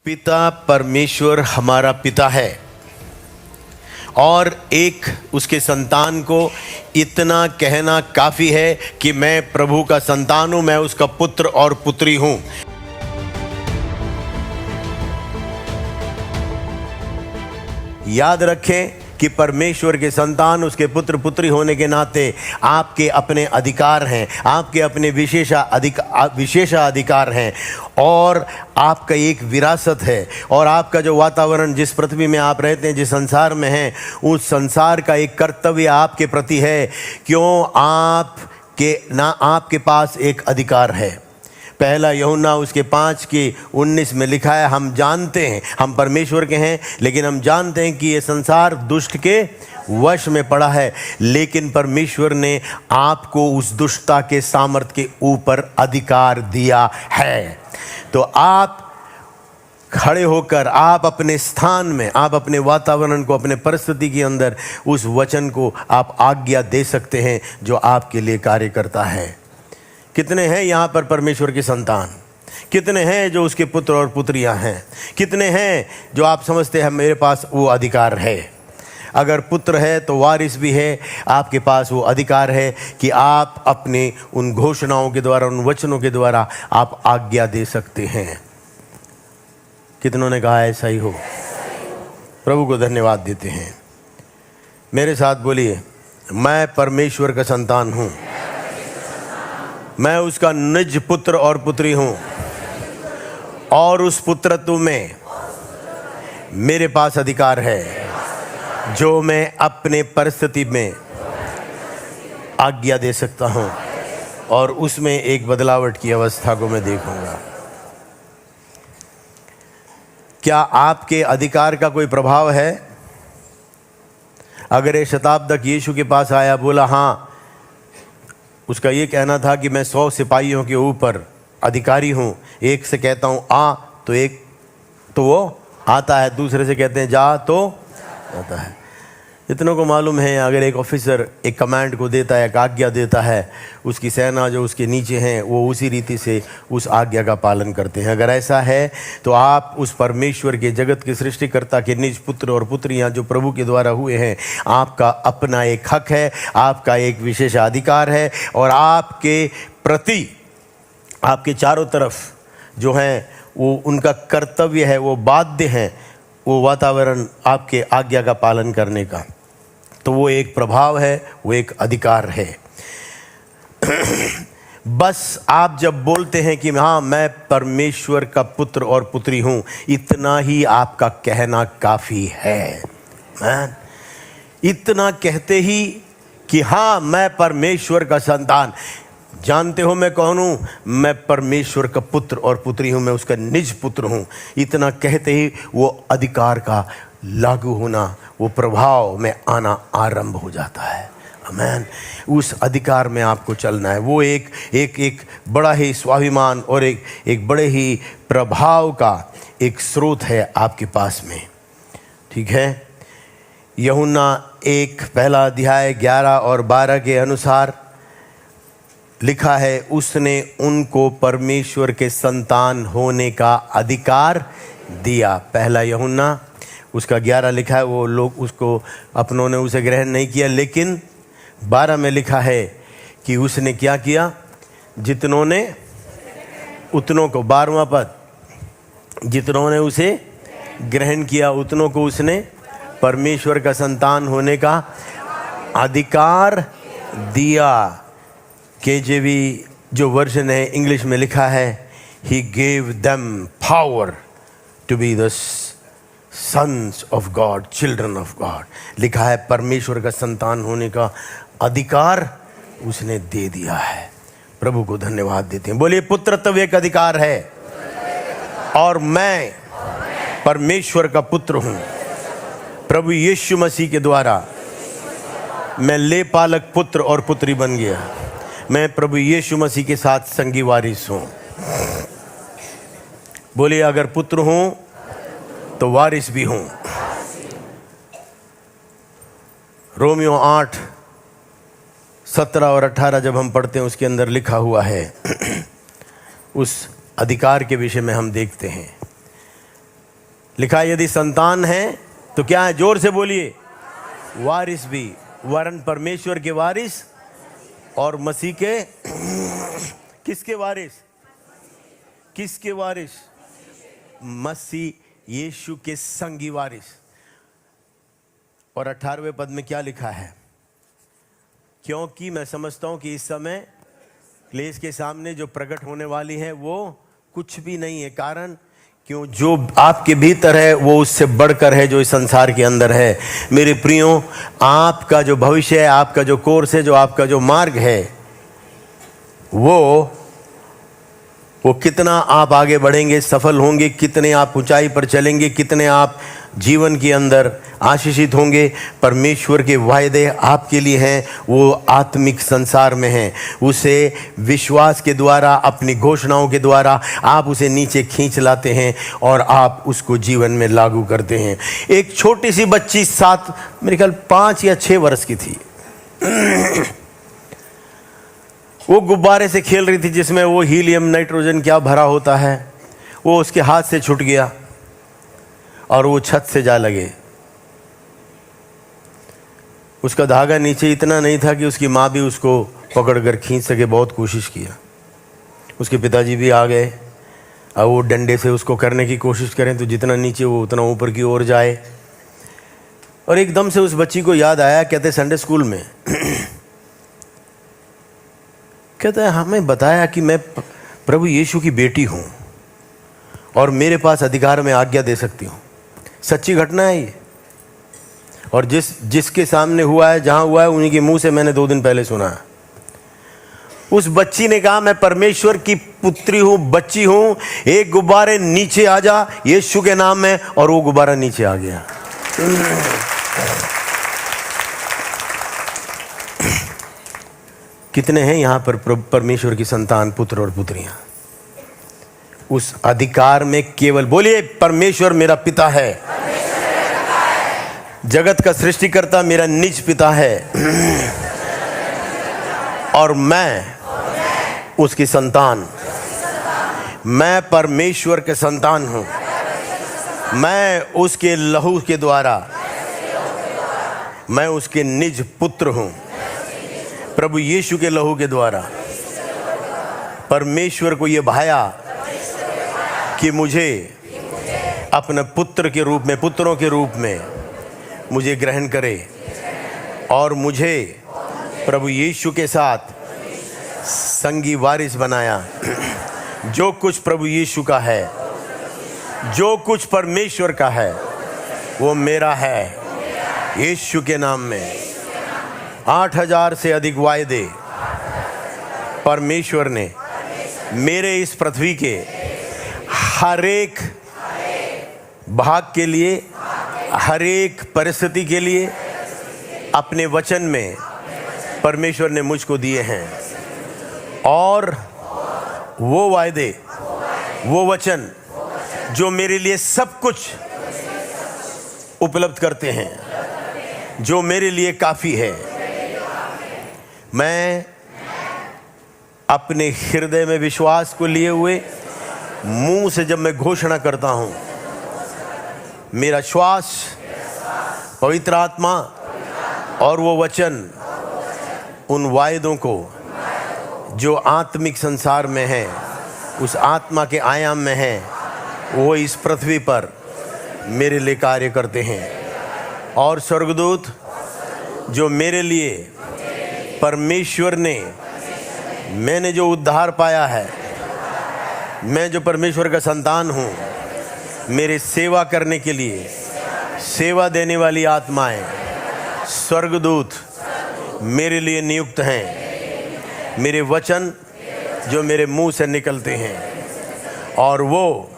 पिता परमेश्वर हमारा पिता है और एक उसके संतान को इतना कहना काफ़ी है कि मैं प्रभु का संतान हूँ, मैं उसका पुत्र और पुत्री हूँ। याद रखें कि परमेश्वर के संतान, उसके पुत्र पुत्री होने के नाते आपके अपने अधिकार हैं, आपके अपने विशेषाधिकार हैं और आपका एक विरासत है। और आपका जो वातावरण, जिस पृथ्वी में आप रहते हैं, जिस संसार में हैं, उस संसार का एक कर्तव्य आपके प्रति है। क्यों? आपके पास एक अधिकार है। पहला यूहन्ना उसके 5:19 में लिखा है, हम जानते हैं, हम परमेश्वर के हैं, लेकिन हम जानते हैं कि ये संसार दुष्ट के वश में पड़ा है, लेकिन परमेश्वर ने आपको उस दुष्टता के सामर्थ के ऊपर अधिकार दिया है। तो आप खड़े होकर, आप अपने स्थान में, आप अपने वातावरण को, अपने परिस्थिति के अंदर उस वचन को आप आज्ञा दे सकते हैं जो आपके लिए कार्य करता है। कितने हैं यहाँ पर परमेश्वर के संतान? कितने हैं जो उसके पुत्र और पुत्रियाँ हैं? कितने हैं जो आप समझते हैं मेरे पास वो अधिकार है? अगर पुत्र है तो वारिस भी है, आपके पास वो अधिकार है कि आप अपने उन घोषणाओं के द्वारा, उन वचनों के द्वारा आप आज्ञा दे सकते हैं। कितनों ने कहा ऐसा ही हो? प्रभु को धन्यवाद देते हैं। मेरे साथ बोलिए, मैं परमेश्वर का संतान हूँ, मैं उसका निज पुत्र और पुत्री हूँ और उस पुत्रत्व में मेरे पास अधिकार है जो मैं अपने परिस्थिति में आज्ञा दे सकता हूँ और उसमें एक बदलावट की अवस्था को मैं देखूँगा। क्या आपके अधिकार का कोई प्रभाव है? अगर ये शताब्दक यीशु के पास आया, बोला हाँ, उसका ये कहना था कि मैं 100 सिपाहियों के ऊपर अधिकारी हूँ, एक से कहता हूँ आ तो वो आता है, दूसरे से कहते हैं जा तो आता है। इतनों को मालूम है, अगर एक ऑफिसर एक कमांड को देता है, एक आज्ञा देता है, उसकी सेना जो उसके नीचे हैं वो उसी रीति से उस आज्ञा का पालन करते हैं। अगर ऐसा है तो आप उस परमेश्वर के, जगत के सृष्टिकर्ता के निज पुत्र और पुत्रियां जो प्रभु के द्वारा हुए हैं, आपका अपना एक हक है, आपका एक विशेषाधिकार है और आपके प्रति, आपके चारों तरफ जो हैं वो उनका कर्तव्य है, वो बाध्य हैं वो वातावरण आपके आज्ञा का पालन करने का। तो वो एक प्रभाव है, वो एक अधिकार है। बस आप जब बोलते हैं कि हाँ मैं परमेश्वर का पुत्र और पुत्री हूँ, इतना ही आपका कहना काफ़ी है। इतना कहते ही कि हाँ मैं परमेश्वर का संतान, जानते हो मैं कौन हूँ? मैं परमेश्वर का पुत्र और पुत्री हूँ, मैं उसका निज पुत्र हूँ। इतना कहते ही वो अधिकार का लागू होना, वो प्रभाव में आना आरंभ हो जाता है। आमीन। उस अधिकार में आपको चलना है। वो एक बड़ा ही स्वाभिमान और एक बड़े ही प्रभाव का एक स्रोत है आपके पास में। ठीक है। यूहन्ना 1:11 और 12 के अनुसार लिखा है, उसने उनको परमेश्वर के संतान होने का अधिकार दिया। पहला यूहन्ना उसका 11 लिखा है, वो लोग उसको, अपनों ने उसे ग्रहण नहीं किया, लेकिन 12 में लिखा है कि उसने क्या किया? जितनों ने, उतनों को, 12वां पद, जितनों ने उसे ग्रहण किया उतनों को उसने परमेश्वर का संतान होने का अधिकार दिया। KJV जो वर्जन है, इंग्लिश में लिखा है, He gave them power to be the sons of God, children of God। लिखा है परमेश्वर का संतान होने का अधिकार उसने दे दिया है। प्रभु को धन्यवाद देते हैं। बोलिए, पुत्रत्व एक अधिकार है और मैं परमेश्वर का पुत्र हूँ। प्रभु यीशु मसीह के द्वारा मैं लेपालक पुत्र और पुत्री बन गया। मैं प्रभु यीशु मसीह के साथ संगी वारिस हूँ। बोलिए, अगर पुत्र हूँ तो वारिस भी हूँ। रोमियो 8:17 और 18 जब हम पढ़ते हैं, उसके अंदर लिखा हुआ है, उस अधिकार के विषय में हम देखते हैं। लिखा है यदि संतान है तो क्या है, जोर से बोलिए, वारिस भी, वरन परमेश्वर के वारिस और मसीह के किसके वारिस, किसके वारिस, मसीह यीशु के संगी वारिस। और 18वें पद में क्या लिखा है, क्योंकि मैं समझता हूं कि इस समय क्लेश के सामने जो प्रकट होने वाली है वो कुछ भी नहीं है, कारण क्यों, जो आपके भीतर है वो उससे बढ़कर है जो इस संसार के अंदर है। मेरे प्रियो, आपका जो भविष्य है, आपका जो कोर्स है, जो आपका जो मार्ग है, वो कितना आप आगे बढ़ेंगे, सफल होंगे, कितने आप ऊंचाई पर चलेंगे, कितने आप जीवन के अंदर आशीषित होंगे, परमेश्वर के वायदे आपके लिए हैं, वो आत्मिक संसार में हैं। उसे विश्वास के द्वारा, अपनी घोषणाओं के द्वारा आप उसे नीचे खींच लाते हैं और आप उसको जीवन में लागू करते हैं। एक छोटी सी बच्ची 7, मेरे ख्याल 5 या 6 वर्ष की थी, वो गुब्बारे से खेल रही थी जिसमें वो हीलियम नाइट्रोजन क्या भरा होता है, वो उसके हाथ से छूट गया और वो छत से जा लगे। उसका धागा नीचे इतना नहीं था कि उसकी माँ भी उसको पकड़कर खींच सके, बहुत कोशिश किया। उसके पिताजी भी आ गए, अब वो डंडे से उसको करने की कोशिश करें तो जितना नीचे वो उतना ऊपर की ओर जाए। और एकदम से उस बच्ची को याद आया, कहते संडे स्कूल में कहता है हमें बताया कि मैं प्रभु यीशु की बेटी हूँ और मेरे पास अधिकार में आज्ञा दे सकती हूँ। सच्ची घटना है ये, और जिसके सामने हुआ है, जहाँ हुआ है, उन्हीं के मुंह से मैंने 2 दिन पहले सुना है। उस बच्ची ने कहा मैं परमेश्वर की पुत्री हूँ, बच्ची हूँ, एक गुब्बारे नीचे आ जा यीशु के नाम में, और वो गुब्बारा नीचे आ गया। कितने हैं यहाँ पर परमेश्वर की संतान, पुत्र और पुत्रियां? उस अधिकार में केवल बोलिए, परमेश्वर मेरा पिता है, जगत का सृष्टिकर्ता मेरा निज पिता है, और मैं उसकी संतान, मैं परमेश्वर के संतान हूं, मैं उसके लहू के द्वारा, मैं उसके निज पुत्र हूं, प्रभु यीशु के लहू के द्वारा। परमेश्वर को यह भाया कि मुझे अपने पुत्र के रूप में, पुत्रों के रूप में मुझे ग्रहण करे और मुझे प्रभु यीशु के साथ संगी वारिस बनाया। जो कुछ प्रभु यीशु का है, जो कुछ परमेश्वर का है, वो मेरा है यीशु के नाम में। 8000 से अधिक वायदे परमेश्वर ने मेरे इस पृथ्वी के हर एक भाग के लिए, हर एक परिस्थिति के लिए अपने वचन में परमेश्वर ने मुझको दिए हैं। और वो वायदे, वो वचन जो मेरे लिए सब कुछ उपलब्ध करते हैं, जो मेरे लिए काफ़ी है, मैं अपने हृदय में विश्वास को लिए हुए मुंह से जब मैं घोषणा करता हूं, मेरा श्वास, पवित्र आत्मा और वो वचन उन वायदों को जो आत्मिक संसार में है, उस आत्मा के आयाम में है, वो इस पृथ्वी पर मेरे लिए कार्य करते हैं। और स्वर्गदूत जो मेरे लिए परमेश्वर ने, मैंने जो उद्धार पाया है, मैं जो परमेश्वर का संतान हूँ, मेरे सेवा करने के लिए सेवा देने वाली आत्माएं, स्वर्गदूत मेरे लिए नियुक्त हैं। मेरे वचन जो मेरे मुंह से निकलते हैं और वो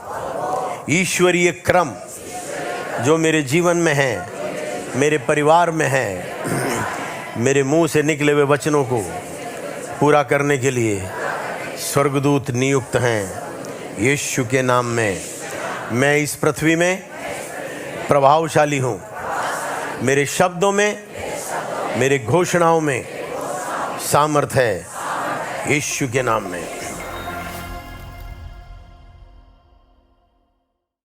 ईश्वरीय क्रम जो मेरे जीवन में है, मेरे परिवार में है, मेरे मुंह से निकले हुए वचनों को पूरा करने के लिए स्वर्गदूत नियुक्त हैं। यीशु के नाम में मैं इस पृथ्वी में प्रभावशाली हूँ। मेरे शब्दों में, मेरे घोषणाओं में सामर्थ है, यीशु के नाम में।